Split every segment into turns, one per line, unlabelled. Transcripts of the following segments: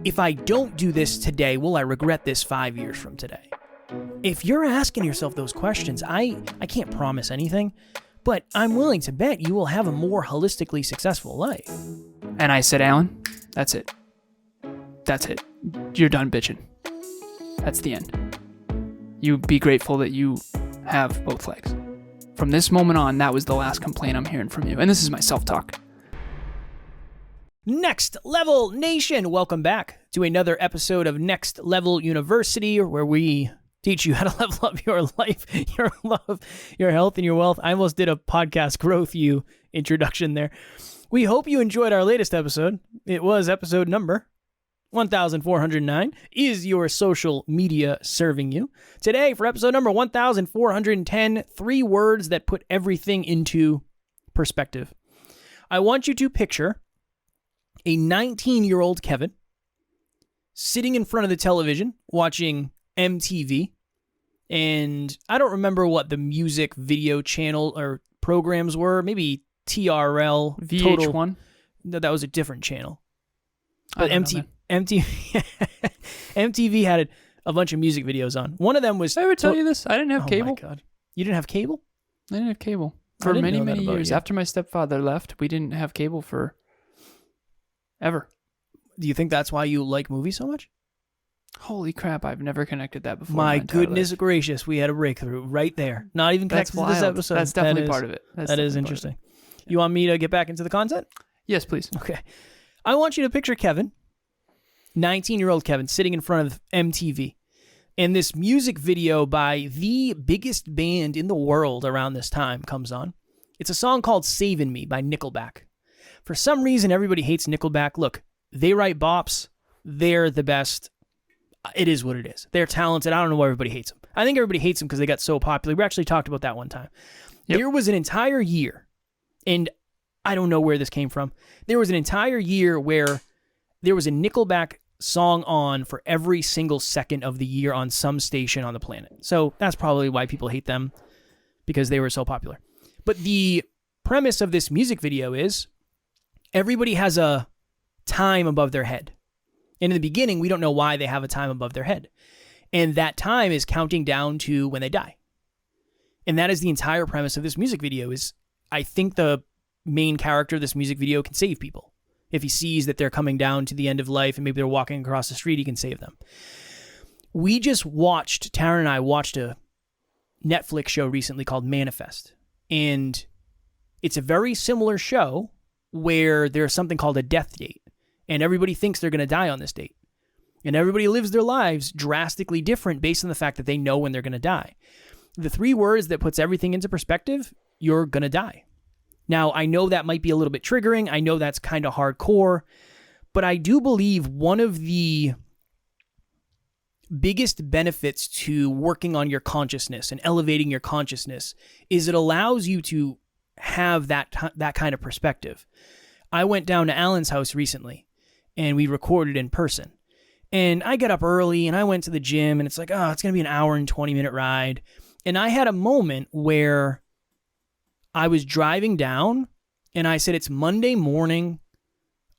if I don't do this today, will I regret this 5 years from today? If you're asking yourself those questions, I can't promise anything, but I'm willing to bet you will have a more holistically successful life.
And I said, Alan, that's it. That's it. You're done bitching. That's the end. You be grateful that you have both legs. From this moment on, that was the last complaint I'm hearing from you. And this is my self-talk.
Next Level Nation, welcome back to another episode of Next Level University, where we teach you how to level up your life, your love, your health, and your wealth. I almost did a podcast growth you introduction there. We hope you enjoyed our latest episode. It was episode number 1409. Is your social media serving you? Today, for episode number 1410, 3 words that put everything into perspective. I want you to picture a 19-year-old Kevin sitting in front of the television watching MTV. And I don't remember what the music video channel or programs were. Maybe TRL.
VH1?
No, that was a different channel. But MTV had a bunch of music videos on. One of them was...
Did I ever tell you this? I didn't have cable.
Oh, my God. You didn't have cable?
I didn't have cable. For many, many years. After my stepfather left, we didn't have cable for ever.
Do you think that's why you like movies so much?
Holy crap, I've never connected that before.
My goodness gracious, we had a breakthrough right there. Not even connected to this episode.
That's definitely part of it.
That is interesting. You want me to get back into the content?
Yes, please.
Okay. I want you to picture Kevin, 19-year-old Kevin, sitting in front of MTV. And this music video by the biggest band in the world around this time comes on. It's a song called Savin' Me by Nickelback. For some reason, everybody hates Nickelback. Look, they write bops. They're the best. It is what it is. They're talented. I don't know why everybody hates them. I think everybody hates them because they got so popular. We actually talked about that one time. Yep. There was an entire year, and I don't know where this came from. There was an entire year where there was a Nickelback song on for every single second of the year on some station on the planet. So that's probably why people hate them, because they were so popular. But the premise of this music video is everybody has a time above their head. And in the beginning, we don't know why they have a time above their head. And that time is counting down to when they die. And that is the entire premise of this music video. Is I think the main character of this music video can save people. If he sees that they're coming down to the end of life and maybe they're walking across the street, he can save them. Taryn and I watched a Netflix show recently called Manifest. And it's a very similar show where there's something called a death date. And everybody thinks they're going to die on this date. And everybody lives their lives drastically different based on the fact that they know when they're going to die. The 3 words that puts everything into perspective, you're going to die. Now, I know that might be a little bit triggering. I know that's kind of hardcore. But I do believe one of the biggest benefits to working on your consciousness and elevating your consciousness is it allows you to have that kind of perspective. I went down to Alan's house recently, and we recorded in person. And I got up early, and I went to the gym, and it's like, it's going to be an hour and 20-minute ride. And I had a moment where I was driving down, and I said, it's Monday morning.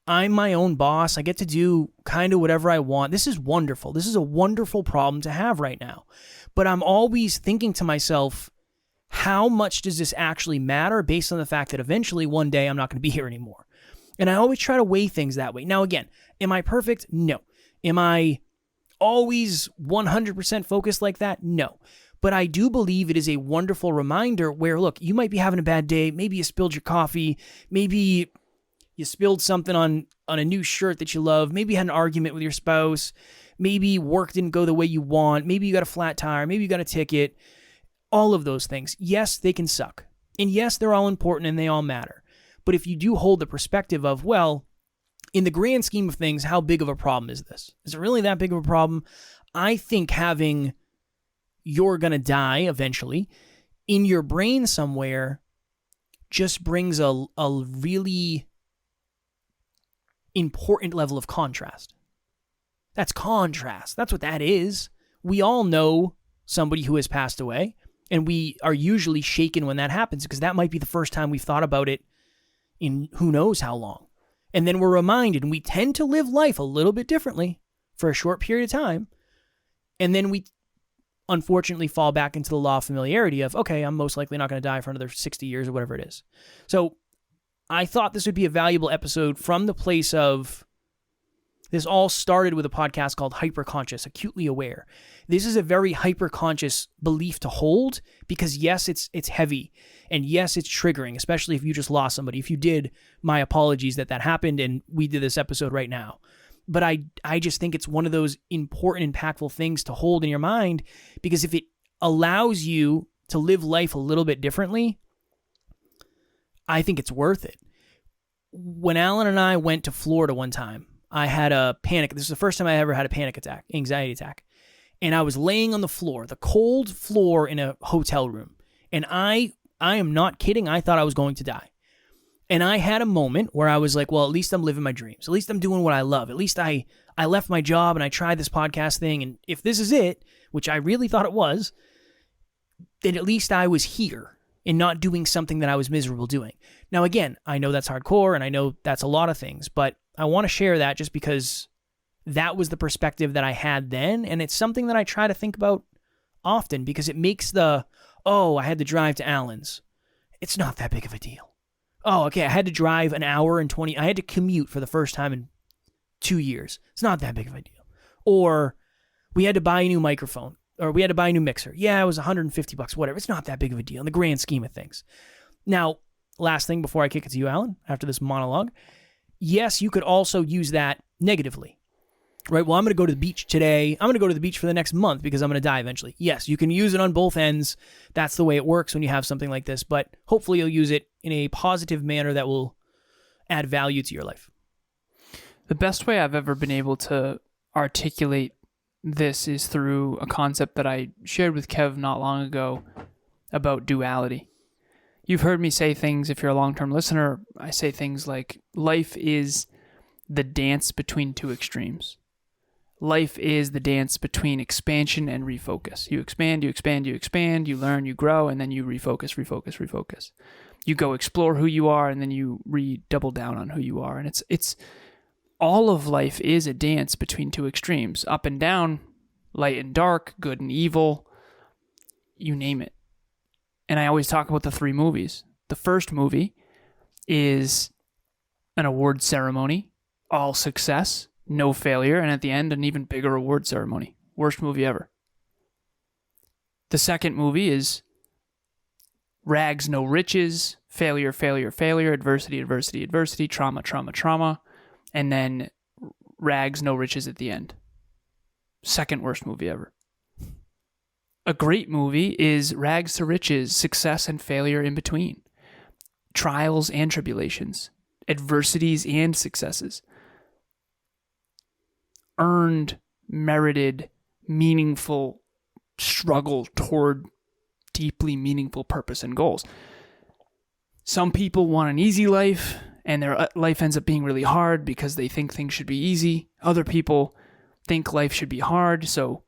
I'm my own boss. I get to do kind of whatever I want. This is wonderful. This is a wonderful problem to have right now. But I'm always thinking to myself, how much does this actually matter based on the fact that eventually one day I'm not going to be here anymore? And I always try to weigh things that way. Now, again, am I perfect? No. Am I always 100% focused like that? No. But I do believe it is a wonderful reminder where, look, you might be having a bad day. Maybe you spilled your coffee. Maybe you spilled something on a new shirt that you love. Maybe you had an argument with your spouse. Maybe work didn't go the way you want. Maybe you got a flat tire. Maybe you got a ticket. All of those things. Yes, they can suck. And yes, they're all important and they all matter. But if you do hold the perspective of, well, in the grand scheme of things, how big of a problem is this? Is it really that big of a problem? I think having you're going to die eventually in your brain somewhere just brings a really important level of contrast. That's contrast. That's what that is. We all know somebody who has passed away, and we are usually shaken when that happens because that might be the first time we've thought about it in who knows how long. And then we're reminded, and we tend to live life a little bit differently for a short period of time. And then we unfortunately fall back into the law of familiarity of, okay, I'm most likely not going to die for another 60 years or whatever it is. So I thought this would be a valuable episode from the place of, this all started with a podcast called Hyperconscious, Acutely Aware. This is a very hyperconscious belief to hold because yes, it's heavy, and yes, it's triggering, especially if you just lost somebody. If you did, my apologies that happened, and we did this episode right now. But I just think it's one of those important, impactful things to hold in your mind, because if it allows you to live life a little bit differently, I think it's worth it. When Alan and I went to Florida one time, I had a panic. This is the first time I ever had a panic attack, anxiety attack. And I was laying on the floor, the cold floor in a hotel room. And I am not kidding. I thought I was going to die. And I had a moment where I was like, well, at least I'm living my dreams. At least I'm doing what I love. At least I left my job and I tried this podcast thing. And if this is it, which I really thought it was, then at least I was here and not doing something that I was miserable doing. Now, again, I know that's hardcore and I know that's a lot of things, but I want to share that just because that was the perspective that I had then. And it's something that I try to think about often because it makes I had to drive to Allen's. It's not that big of a deal. Oh, okay, I had to drive an hour and 20. I had to commute for the first time in 2 years. It's not that big of a deal. Or we had to buy a new microphone, or we had to buy a new mixer. Yeah, it was $150, whatever. It's not that big of a deal in the grand scheme of things. Now, last thing before I kick it to you, Alan, after this monologue. Yes, you could also use that negatively, right? Well, I'm going to go to the beach today. I'm going to go to the beach for the next month because I'm going to die eventually. Yes, you can use it on both ends. That's the way it works when you have something like this, but hopefully you'll use it in a positive manner that will add value to your life.
The best way I've ever been able to articulate this is through a concept that I shared with Kev not long ago about duality. You've heard me say things, if you're a long-term listener, I say things like, life is the dance between two extremes. Life is the dance between expansion and refocus. You expand, you expand, you expand, you learn, you grow, and then you refocus. You go explore who you are, and then you double down on who you are. And it's all of life is a dance between two extremes, up and down, light and dark, good and evil, you name it. And I always talk about the 3 movies. The first movie is an award ceremony, all success, no failure, and at the end, an even bigger award ceremony. Worst movie ever. The second movie is rags, no riches, failure, adversity, trauma, and then rags, no riches at the end. Second worst movie ever. A great movie is rags to riches, success and failure in between, trials and tribulations, adversities and successes, earned, merited, meaningful struggle toward deeply meaningful purpose and goals. Some people want an easy life, and their life ends up being really hard because they think things should be easy. Other people think life should be hard, so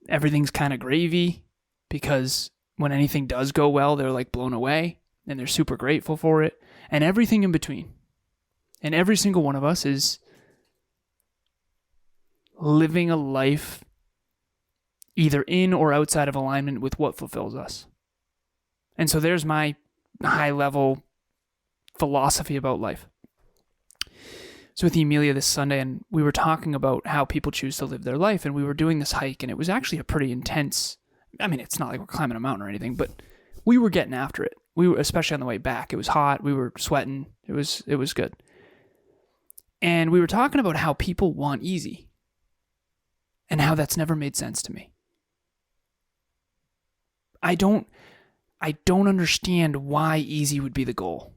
everything's kind of gravy because when anything does go well, they're like blown away and they're super grateful for it, and everything in between. And every single one of us is living a life either in or outside of alignment with what fulfills us. And so there's my high-level philosophy about life. So with Emilia this Sunday, and we were talking about how people choose to live their life, and we were doing this hike, and it was actually a pretty intense, I mean, it's not like we're climbing a mountain or anything, but we were getting after it. We were, especially on the way back, it was hot, we were sweating, it was good. And we were talking about how people want easy, and how that's never made sense to me. I don't understand why easy would be the goal.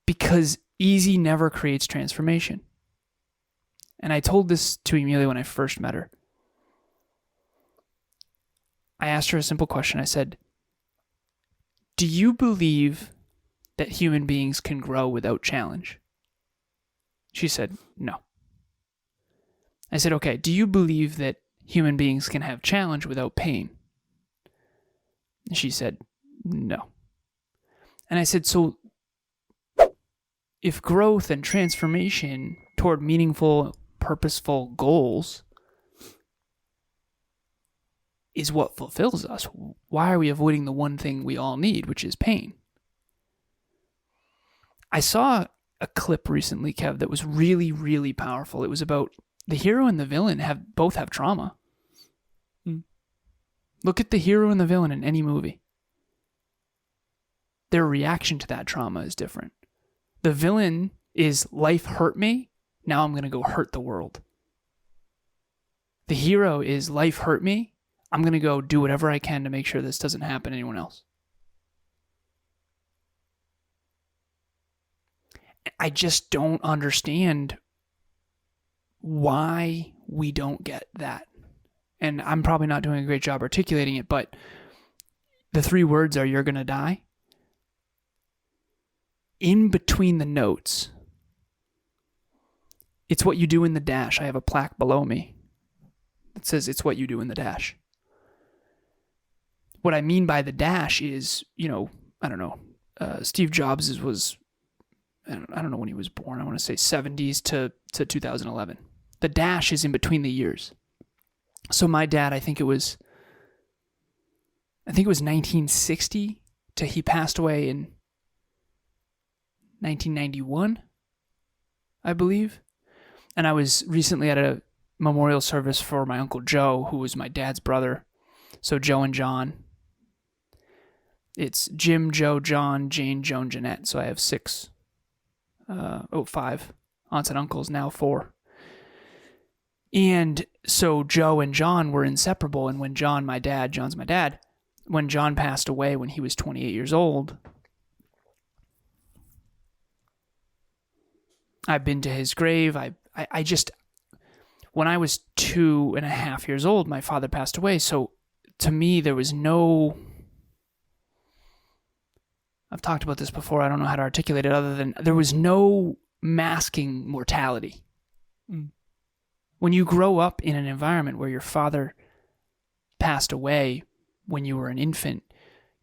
Because easy never creates transformation. And I told this to Emilia when I first met her. I asked her a simple question. I said, do you believe that human beings can grow without challenge? She said, no. I said, okay, do you believe that human beings can have challenge without pain? She said, no. And I said, so if growth and transformation toward meaningful, purposeful goals is what fulfills us, why are we avoiding the one thing we all need, which is pain? I saw a clip recently, Kev, that was really, really powerful. It was about the hero and the villain both have trauma. Look at the hero and the villain in any movie. Their reaction to that trauma is different. The villain is, life hurt me, now I'm going to go hurt the world. The hero is, life hurt me, I'm going to go do whatever I can to make sure this doesn't happen to anyone else. I just don't understand why we don't get that. And I'm probably not doing a great job articulating it, but the 3 words are, you're going to die. In between the notes, it's what you do in the dash. I have a plaque below me that says it's what you do in the dash. What I mean by the dash is, I don't know, Steve Jobs was, I don't know when he was born, I want to say 70s to 2011. The dash is in between the years. So my dad, I think it was 1960 to he passed away in 1991, I believe. And I was recently at a memorial service for my Uncle Joe, who was my dad's brother. So Joe and John. It's Jim, Joe, John, Jane, Joan, Jeanette. So I have 5 aunts and uncles, now 4. And so Joe and John were inseparable. And when John's my dad, when John passed away when he was 28 years old, I've been to his grave. I just, when I was 2.5 years old, my father passed away. So to me, there was no, I've talked about this before. I don't know how to articulate it other than there was no masking mortality. When you grow up in an environment where your father passed away when you were an infant,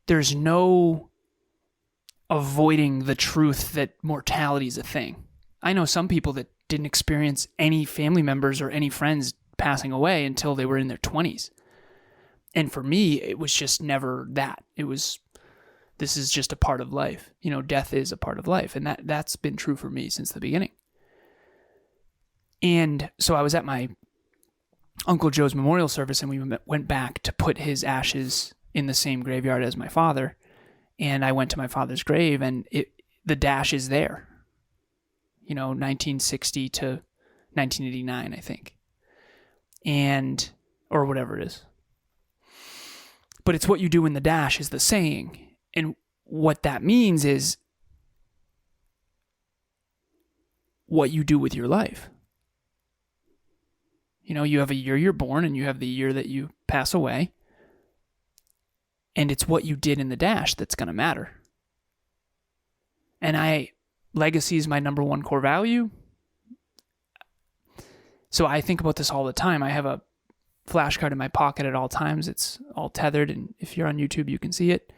there's no avoiding the truth that mortality is a thing. I know some people that didn't experience any family members or any friends passing away until they were in their 20s. And for me, it was just never that. This is just a part of life. Death is a part of life. And that's been true for me since the beginning. And so I was at my Uncle Joe's memorial service, and we went back to put his ashes in the same graveyard as my father. And I went to my father's grave, and the dash is there. 1960 to 1989, I think. Or whatever it is. But it's what you do in the dash is the saying. And what that means is what you do with your life. You have a year you're born and you have the year that you pass away. And it's what you did in the dash that's going to matter. And legacy is my number one core value. So I think about this all the time. I have a flashcard in my pocket at all times. It's all tethered. And if you're on YouTube, you can see it.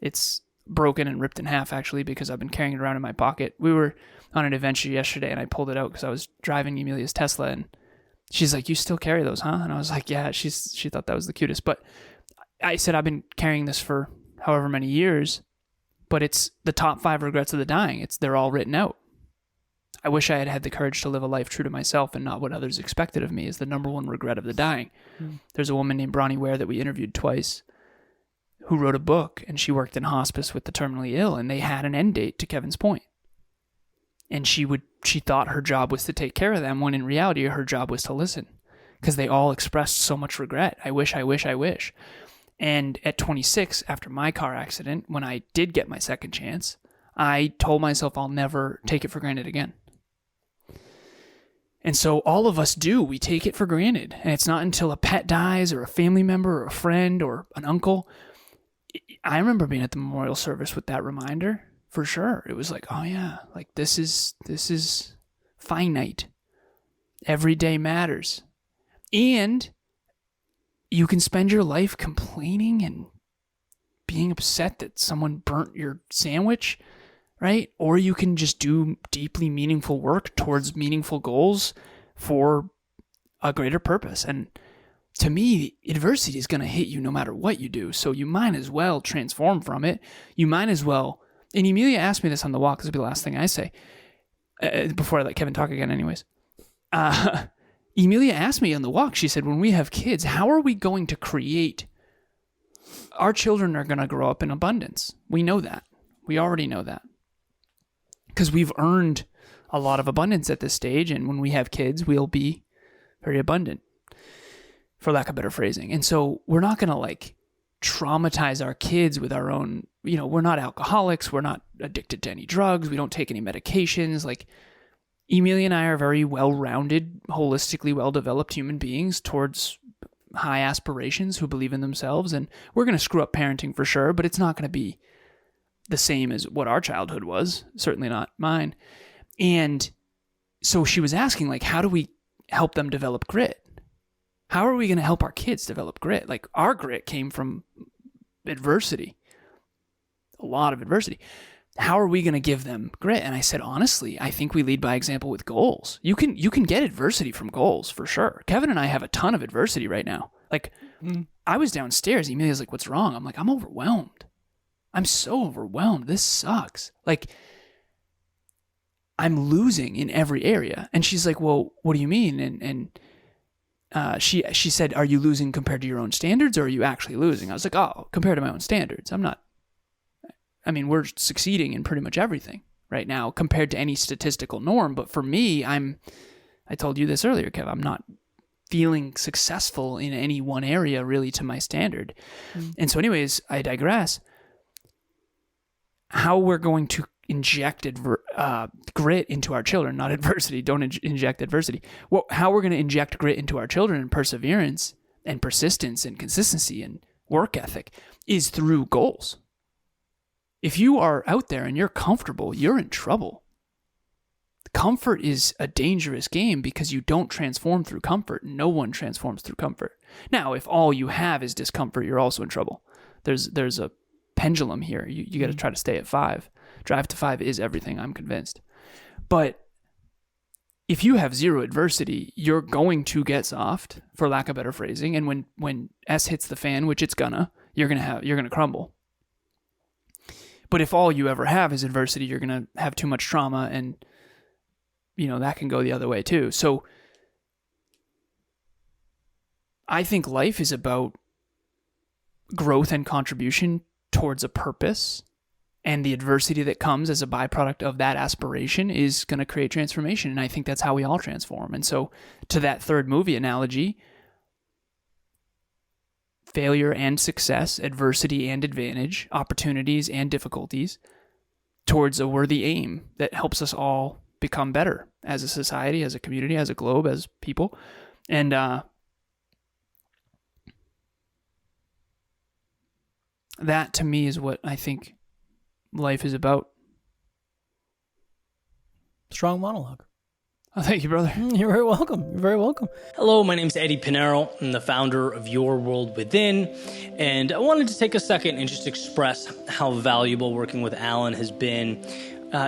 It's broken and ripped in half, actually, because I've been carrying it around in my pocket. We were on an adventure yesterday, and I pulled it out because I was driving Emilia's Tesla, and she's like, "You still carry those, huh?" And I was like, "Yeah." She thought that was the cutest. But I said, I've been carrying this for however many years, but it's the top 5 regrets of the dying. They're all written out. I wish I had had the courage to live a life true to myself and not what others expected of me is the number one regret of the dying. There's a woman named Bronnie Ware that we interviewed twice who wrote a book, and she worked in hospice with the terminally ill, and they had an end date, to Kevin's point. And she thought her job was to take care of them, when in reality her job was to listen, because they all expressed so much regret. I wish. And at 26, after my car accident, when I did get my second chance, I told myself I'll never take it for granted again. And so all of us do. We take it for granted. And it's not until a pet dies or a family member or a friend or an uncle. I remember being at the memorial service with that reminder, for sure. It was like, oh yeah, like this is finite. Every day matters. And you can spend your life complaining and being upset that someone burnt your sandwich right? Or you can just do deeply meaningful work towards meaningful goals for a greater purpose. And to me, adversity is going to hit you no matter what you do. So you might as well transform from it. You might as well. And Emilia asked me this on the walk. This will be the last thing I say before I let Kevin talk again anyways. Emilia asked me on the walk, she said, when we have kids, how are we going to create? Our children are going to grow up in abundance. We know that. We already know that. Because we've earned a lot of abundance at this stage. And when we have kids, we'll be very abundant, for lack of better phrasing. And so we're not going to like traumatize our kids with our own, we're not alcoholics. We're not addicted to any drugs. We don't take any medications. Like Emilia and I are very well-rounded, holistically well-developed human beings towards high aspirations who believe in themselves. And we're going to screw up parenting for sure, but it's not going to be the same as what our childhood was. Certainly not mine. And so she was asking, like, how do we help them develop grit? How are we going to help our kids develop grit? Like, our grit came from adversity, a lot of adversity. How are we going to give them grit? And I said, honestly, I think we lead by example with goals. You can get adversity from goals for sure. Kevin and I have a ton of adversity right now. Like, I was downstairs. Emilia's like, what's wrong? I'm like, I'm overwhelmed. I'm so overwhelmed. This sucks. Like, I'm losing in every area. And she's like, well, what do you mean? And she said, are you losing compared to your own standards, or are you actually losing? I was like, oh, compared to my own standards. We're succeeding in pretty much everything right now compared to any statistical norm. But for me, I told you this earlier, Kev, I'm not feeling successful in any one area really to my standard. And so anyways, I digress. How we're going to inject grit into our children, not adversity. Don't inject adversity. Well, how we're going to inject grit into our children, and perseverance and persistence and consistency and work ethic, is through goals. If you are out there and you're comfortable, you're in trouble. Comfort is a dangerous game because you don't transform through comfort. No one transforms through comfort. Now, if all you have is discomfort, you're also in trouble. There's a pendulum here. You got to try to stay at 5. Drive to 5 is everything, I'm convinced. But if you have zero adversity, you're going to get soft, for lack of better phrasing. And when S hits the fan, which it's gonna, you're gonna crumble. But if all you ever have is adversity, you're gonna have too much trauma, and that can go the other way too. So I think life is about growth and contribution towards a purpose, and the adversity that comes as a byproduct of that aspiration is going to create transformation. And I think that's how we all transform. And so to that third movie analogy, failure and success, adversity and advantage, opportunities and difficulties towards a worthy aim that helps us all become better as a society, as a community, as a globe, as people. And that to me is what I think life is about.
Strong monologue.
Oh, thank you, brother.
You're very welcome. You're very welcome.
Hello, my name is Eddie Pinero. I'm the founder of Your World Within, and I wanted to take a second and just express how valuable working with Alan has been.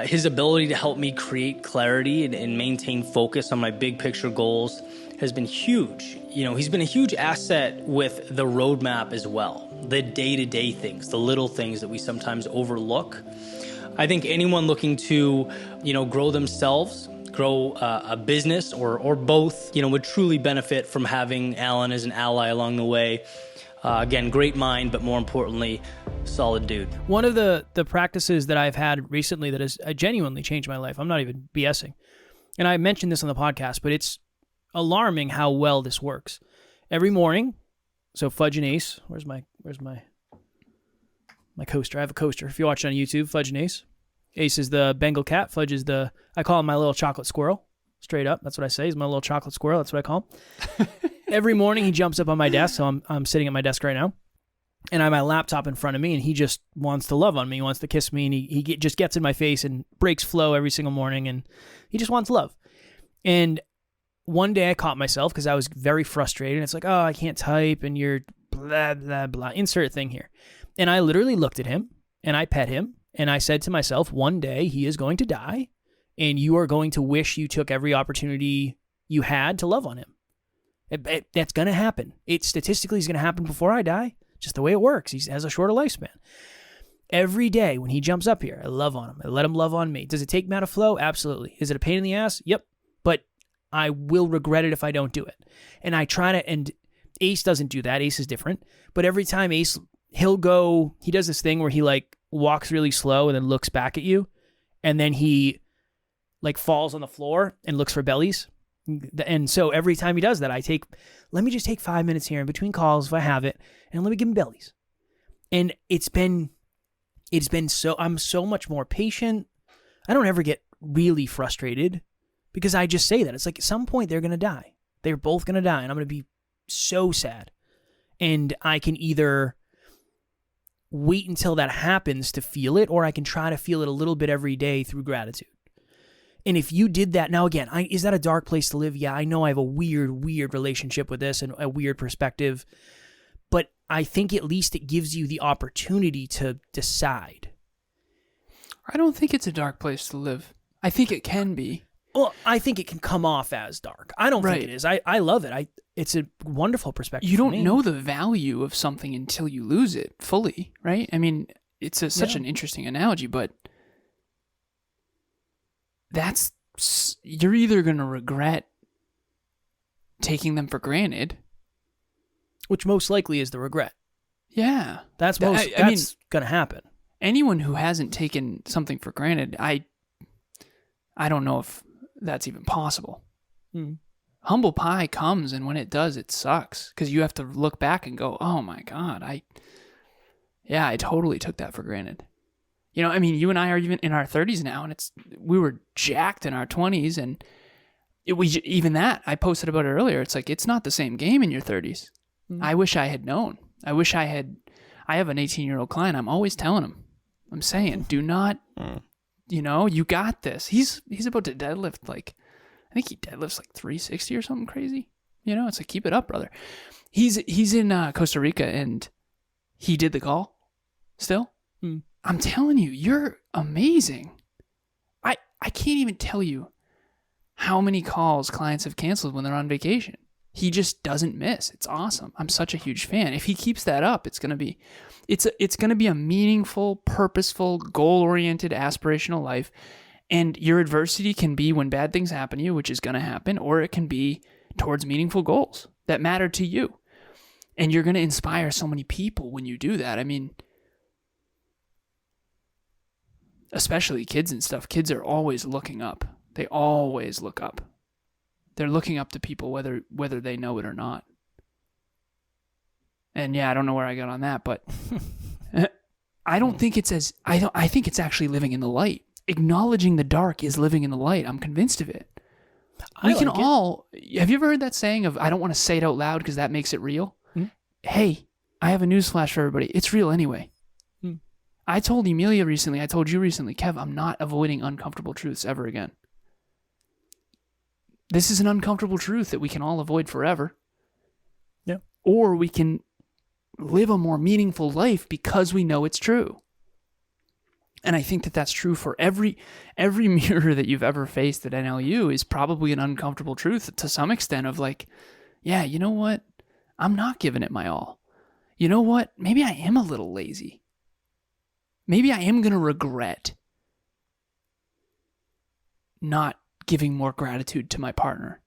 His ability to help me create clarity and maintain focus on my big picture goals has been huge. He's been a huge asset with the roadmap as well. The day-to-day things, the little things that we sometimes overlook. I think anyone looking to, grow themselves, grow a business or both, would truly benefit from having Alan as an ally along the way. Again, great mind, but more importantly, solid dude.
One of the practices that I've had recently that has genuinely changed my life, I'm not even BSing, and I mentioned this on the podcast, but it's alarming how well this works. Every morning, so Fudge and Ace, where's my coaster? I have a coaster. If you watch it on YouTube, Fudge and Ace. Ace is the Bengal cat. Fudge is I call him my little chocolate squirrel. Straight up, that's what I say. He's my little chocolate squirrel. That's what I call him. Every morning he jumps up on my desk, so I'm sitting at my desk right now, and I have my laptop in front of me, and he just wants to love on me. He wants to kiss me, and he just gets in my face and breaks flow every single morning, and he just wants love. And one day I caught myself because I was very frustrated. And it's like, oh, I can't type, and you're blah, blah, blah. Insert thing here. And I literally looked at him, and I pet him, And I said to myself, one day he is going to die, and you are going to wish you took every opportunity you had to love on him. That's going to happen. It statistically is going to happen before I die, just the way it works. He has a shorter lifespan. Every day when he jumps up here, I love on him. I let him love on me. Does it take Matt to flow? Absolutely. Is it a pain in the ass? Yep. But I will regret it if I don't do it. And I try to, and Ace doesn't do that. Ace is different. But every time Ace, he does this thing where he like walks really slow and then looks back at you. And then he like falls on the floor and looks for bellies. And so every time he does that, let me just take 5 minutes here in between calls if I have it, and let me give him bellies. And I'm so much more patient. I don't ever get really frustrated because I just say that. It's like at some point they're going to die. They're both going to die, and I'm going to be so sad. And I can either wait until that happens to feel it, or I can try to feel it a little bit every day through gratitude. And if you did that, now again, is that a dark place to live? Yeah, I know I have a weird relationship with this and a weird perspective, but I think at least it gives you the opportunity to decide.
I don't think it's a dark place to live. I think it can be.
Well, I think it can come off as dark. I don't think it is. I love it. It's a wonderful perspective.
You don't know the value of something until you lose it fully, right? I mean, it's such an interesting analogy, but you're either going to regret taking them for granted,
which most likely is the regret.
Yeah.
That's going to happen.
Anyone who hasn't taken something for granted, I don't know if that's even possible. Humble pie comes, and when it does, it sucks because you have to look back and go, oh my God, I totally took that for granted. You know, I mean, you and I are even in our 30s now, and we were jacked in our 20s, and even that, I posted about it earlier. It's like, it's not the same game in your 30s. I wish I had known. I have an 18-year-old client. I'm always telling him, I'm saying, do not, you got this. He's about to deadlift, like, I think he deadlifts like 360 or something crazy. You know, it's like, keep it up, brother. He's in Costa Rica, and he did the call still. I'm telling you, you're amazing. I can't even tell you how many calls clients have canceled when they're on vacation. He just doesn't miss. It's awesome. I'm such a huge fan. If he keeps that up, it's going to be a meaningful, purposeful, goal-oriented, aspirational life. And your adversity can be when bad things happen to you, which is going to happen, or it can be towards meaningful goals that matter to you. And you're going to inspire so many people when you do that. I mean, especially kids and stuff. Kids are always looking up. They always look up. They're looking up to people whether they know it or not. And yeah, I don't know where I got on that, but I don't think I think it's actually living in the light. Acknowledging the dark is living in the light. I'm convinced of it. Have you ever heard that saying of, I don't want to say it out loud because that makes it real? Hey, I have a newsflash for everybody. It's real anyway. I told Emilia recently, I told you recently, Kev, I'm not avoiding uncomfortable truths ever again. This is an uncomfortable truth that we can all avoid forever.
Yeah.
Or we can live a more meaningful life because we know it's true. And I think that that's true for every mirror that you've ever faced at NLU is probably an uncomfortable truth to some extent of like, yeah, you know what? I'm not giving it my all. You know what? Maybe I am a little lazy. Maybe I am going to regret not giving more gratitude to my partner.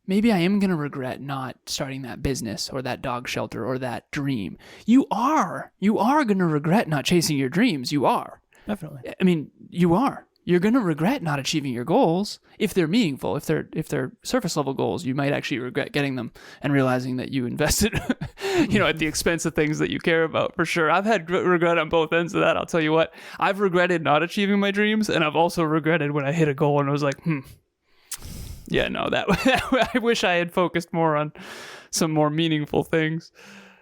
Maybe I am going to regret not starting that business or that dog shelter or that dream. You are going to regret not chasing your dreams. You are.
Definitely.
I mean, you are. You're going to regret not achieving your goals if they're meaningful. If they're surface level goals, you might actually regret getting them and realizing that you invested, at the expense of things that you care about, for sure. I've had regret on both ends of that. I'll tell you what, I've regretted not achieving my dreams, and I've also regretted when I hit a goal and I was like, yeah, no, that I wish I had focused more on some more meaningful things.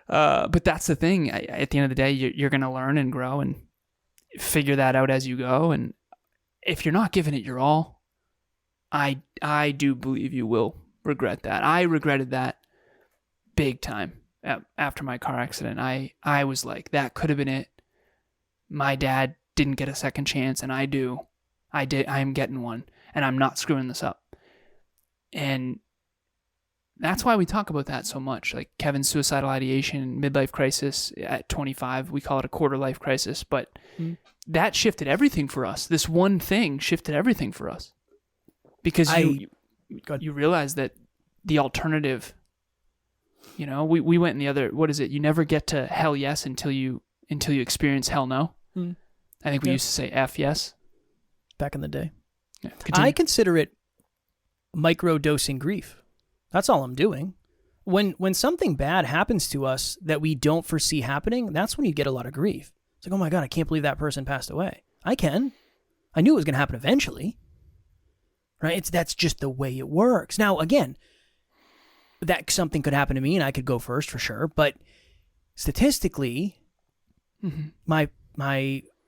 But that's the thing. At the end of the day, you're going to learn and grow and figure that out as you go. And if you're not giving it your all, I do believe you will regret that. I regretted that big time after my car accident. I was like, that could have been it. my dad didn't get a second chance and I do. I am getting one and I'm not screwing this up. And that's why we talk about that so much. Like Kevin's suicidal ideation, midlife crisis at 25, we call it a quarter life crisis, but that shifted everything for us. This one thing shifted everything for us. Because you realize that the alternative, you know, we went in the other, what is it? You never get to hell yes until you experience hell no. I think we used to say F yes.
Back in the day.
Yeah,
I consider it microdosing grief. That's all I'm doing. When something bad happens to us that we don't foresee happening, that's when you get a lot of grief. It's like, oh my God, I can't believe that person passed away. I knew it was going to happen eventually. Right? That's just the way it works. Now, again, that something could happen to me and I could go first for sure. But statistically, my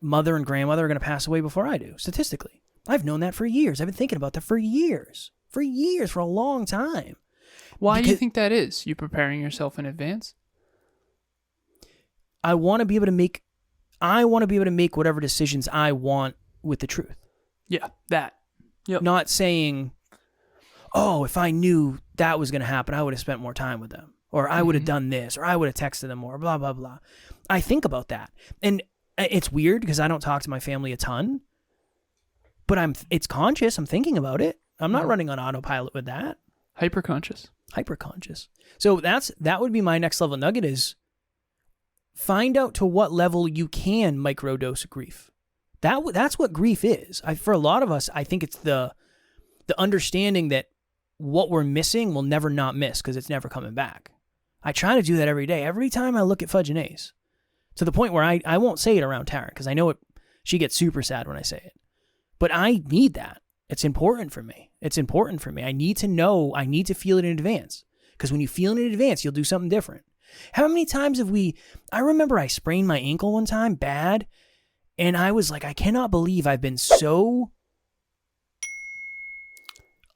mother and grandmother are going to pass away before I do. Statistically. I've known that for years. I've been thinking about that for years. For a long time.
Why do you think that is? You preparing yourself in advance?
I want to be able to make whatever decisions I want with the truth.
Yeah, that. Yep.
Not saying, oh, if I knew that was going to happen, I would have spent more time with them. Or I would have done this. Or I would have texted them more, blah, blah, blah. I think about that. And it's weird because I don't talk to my family a ton. But it's conscious. I'm thinking about it. I'm not running on autopilot with that.
Hyperconscious.
So that would be my next level nugget is find out to what level you can microdose grief. That's what grief is. For a lot of us, I think it's the understanding that what we're missing we'll never not miss because it's never coming back. I try to do that every day. Every time I look at Fudge and Ace. To the point where I won't say it around Taryn because I know she gets super sad when I say it. But I need that. It's important for me. I need to know. I need to feel it in advance. Because when you feel it in advance, you'll do something different. How many times have I remember I sprained my ankle one time, bad. And I was like, I cannot believe I've been so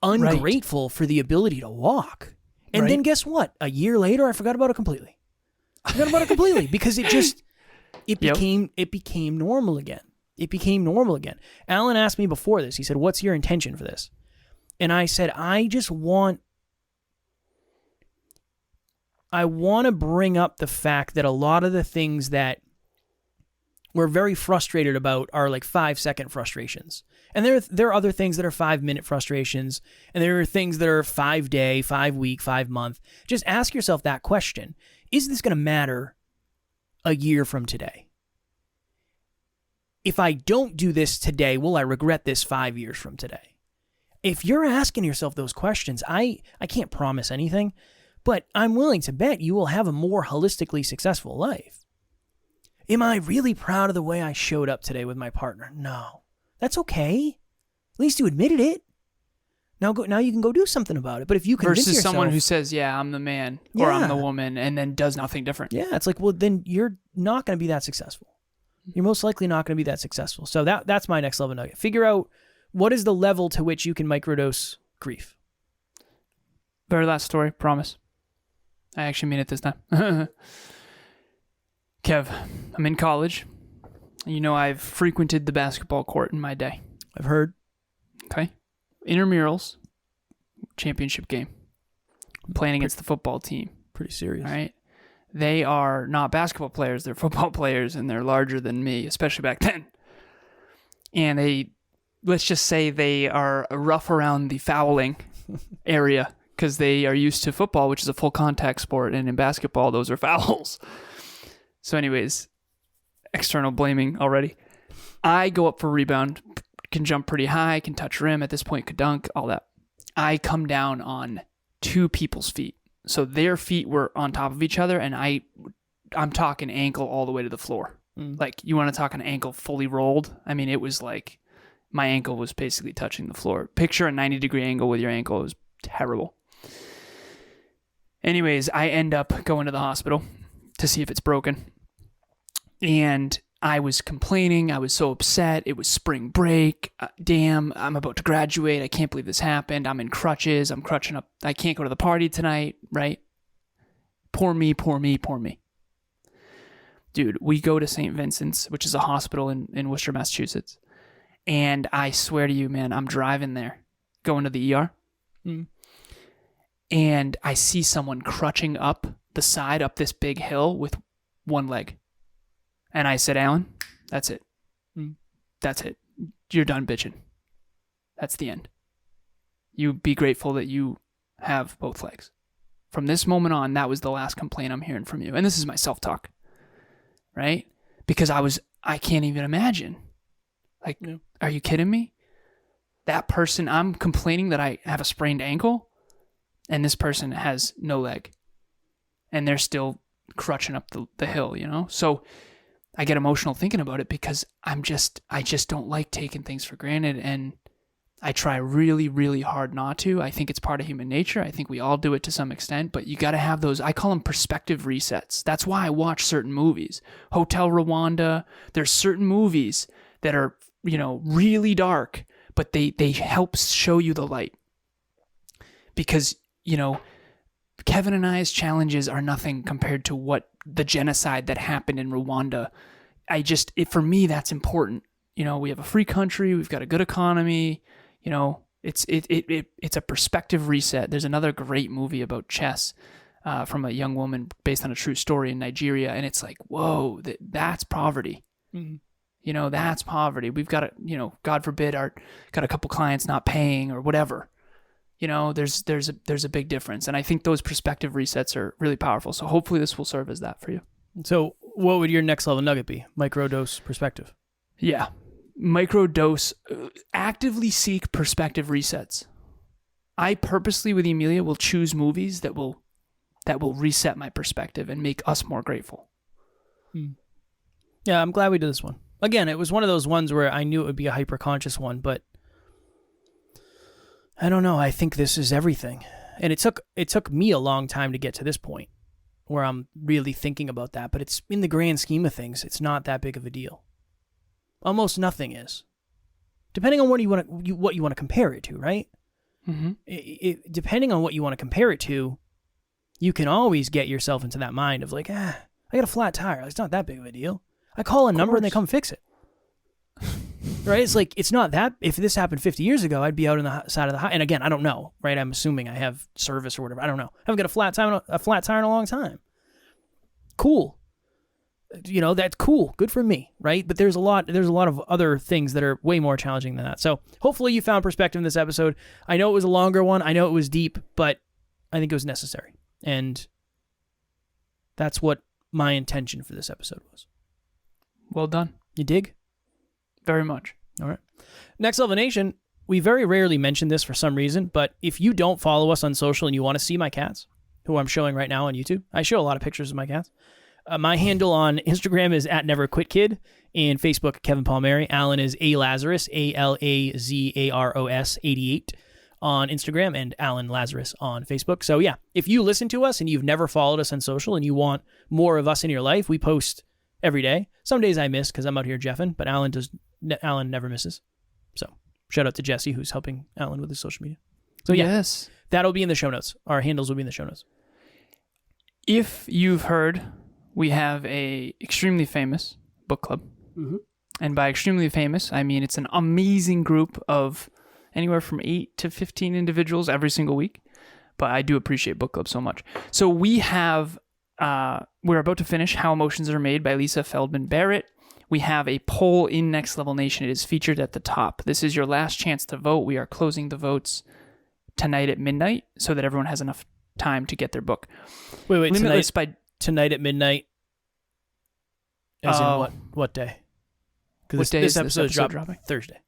ungrateful for the ability to walk. And then guess what? A year later, I forgot about it completely. Because it became normal again. Alan asked me before this, he said, what's your intention for this? And I said, I want to bring up the fact that a lot of the things that we're very frustrated about are like 5-second frustrations. And there are other things that are 5-minute frustrations. And there are things that are 5-day, 5-week, 5-month. Just ask yourself that question. Is this going to matter a year from today? If I don't do this today, will I regret this 5 years from today? If you're asking yourself those questions, I can't promise anything, but I'm willing to bet you will have a more holistically successful life. Am I really proud of the way I showed up today with my partner? No. That's okay. At least you admitted it. Now you can go do something about it. But if you convince
versus
yourself,
someone who says, yeah, I'm the man or I'm the woman and then does nothing different.
Yeah, it's like, well, then you're not going to be that successful. You're most likely not going to be that successful. So that's my next level nugget. Figure out what is the level to which you can microdose grief.
Very last story, promise. I actually mean it this time. Kev, I'm in college. You know I've frequented the basketball court in my day.
I've heard.
Okay. Intramurals, championship game. I'm playing against the football team.
Pretty serious.
All right. They are not basketball players. They're football players, and they're larger than me, especially back then. And let's just say they are rough around the fouling area because they are used to football, which is a full contact sport. And in basketball, those are fouls. So anyways, external blaming already. I go up for rebound, can jump pretty high, can touch rim at this point, could dunk, all that. I come down on 2 people's feet. So their feet were on top of each other, and I'm talking ankle all the way to the floor. Like, you want to talk an ankle fully rolled? I mean, it was like my ankle was basically touching the floor. Picture a 90-degree angle with your ankle. It was terrible. Anyways, I end up going to the hospital to see if it's broken. And I was complaining. I was so upset. It was spring break. Damn, I'm about to graduate. I can't believe this happened. I'm in crutches. I'm crutching up. I can't go to the party tonight, right? Poor me, poor me, poor me. Dude, we go to St. Vincent's, which is a hospital in Worcester, Massachusetts. And I swear to you, man, I'm driving there, going to the ER. And I see someone crutching up the side, up this big hill with one leg. And I said, Alan, that's it. That's it. You're done bitching. That's the end. You be grateful that you have both legs. From this moment on, that was the last complaint I'm hearing from you. And this is my self-talk, right? Because I can't even imagine. Like, Are you kidding me? That person, I'm complaining that I have a sprained ankle, and this person has no leg. And they're still crutching up the hill, you know? So I get emotional thinking about it because I just don't like taking things for granted, and I try really, really hard not to. I think it's part of human nature. I think we all do it to some extent, but you got to have those, I call them perspective resets. That's why I watch certain movies. Hotel Rwanda, there's certain movies that are, really dark, but they help show you the light. Because, Kevin and I's challenges are nothing compared to what the genocide that happened in Rwanda. For me, that's important. We have a free country, we've got a good economy. It's a perspective reset. There's another great movie about chess from a young woman based on a true story in Nigeria, and it's like, whoa, that's poverty. That's poverty. We've got God forbid, got a couple clients not paying or whatever. There's a big difference, and I think those perspective resets are really powerful. So hopefully this will serve as that for you.
So what would your next level nugget be? Microdose perspective.
Yeah. Microdose, actively seek perspective resets. I purposely with Emilia will choose movies that will reset my perspective and make us more grateful.
Yeah, I'm glad we did this one. Again, it was one of those ones where I knew it would be a hyper-conscious one, but I don't know. I think this is everything. And it took me a long time to get to this point where I'm really thinking about that, but it's in the grand scheme of things, it's not that big of a deal. Almost nothing is, depending on what you want to compare it to, right? Depending on what you want to compare it to, you can always get yourself into that mind of like, I got a flat tire. It's not that big of a deal. I call a number and they come fix it. Right? It's like, it's not that. If this happened 50 years ago, I'd be out on the side of the highway. And again, I don't know, right? I'm assuming I have service or whatever. I don't know. I haven't got a flat tire in a long time. Cool. That's cool. Good for me, right? But there's a lot of other things that are way more challenging than that. So hopefully you found perspective in this episode. I know it was a longer one. I know it was deep, but I think it was necessary. And that's what my intention for this episode was.
Well done.
You dig?
Very much.
All right. Next Level Nation, we very rarely mention this for some reason, but if you don't follow us on social and you want to see my cats, who I'm showing right now on YouTube, I show a lot of pictures of my cats. My handle on Instagram is @NeverQuitKid, and Facebook, Kevin Palmieri. Alan is Lazaros, Alazaros 88 on Instagram, and Alan Lazarus on Facebook. So yeah, if you listen to us and you've never followed us on social and you want more of us in your life, we post every day. Some days I miss because I'm out here jeffing, but Alan never misses. So shout out to Jesse, who's helping Alan with his social media. So yeah,
yes,
that'll be in the show notes. Our handles will be in the show notes.
If you've heard, we have a extremely famous book club. And by extremely famous, I mean it's an amazing group of anywhere from 8 to 15 individuals every single week. But I do appreciate book club so much. So we have, we're about to finish How Emotions Are Made by Lisa Feldman Barrett. We have a poll in Next Level Nation. It is featured at the top. This is your last chance to vote. We are closing the votes tonight at midnight so that everyone has enough time to get their book.
Wait, tonight at midnight? As in what day? Because this episode is dropping Thursday.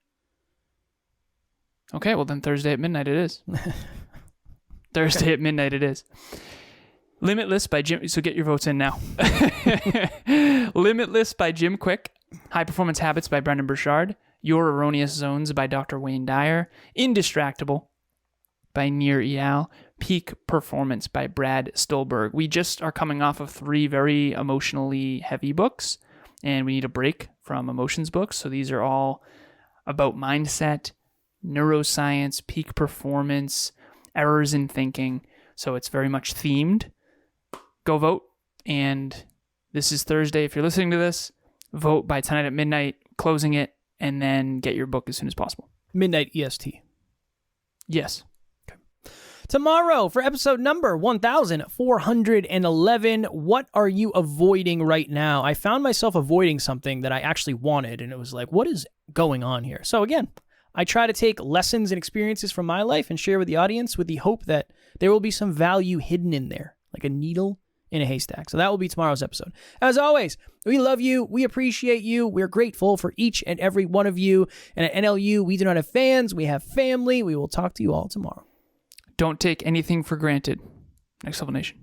Okay, well then Thursday at midnight it is. Thursday at midnight it is. Limitless by Jim. So get your votes in now. Limitless by Jim Quick. High Performance Habits by Brendan Burchard. Your Erroneous Zones by Dr. Wayne Dyer. Indistractable by Nir Eyal. Peak Performance by Brad Stolberg. We just are coming off of 3 very emotionally heavy books, and we need a break from emotions books. So these are all about mindset, neuroscience, peak performance, errors in thinking. So it's very much themed. Go vote, and This is Thursday. If you're listening to this, vote by tonight at midnight, closing it, and then get your book as soon as possible.
Midnight EST.
Yes.
Tomorrow, for episode number 1411, what are you avoiding right now? I found myself avoiding something that I actually wanted, and it was like, what is going on here? So again, I try to take lessons and experiences from my life and share with the audience with the hope that there will be some value hidden in there, like a needle in a haystack. So that will be tomorrow's episode. As always, we love you. We appreciate you. We're grateful for each and every one of you. And at NLU, we do not have fans. We have family. We will talk to you all tomorrow.
Don't take anything for granted. Next Level Nation.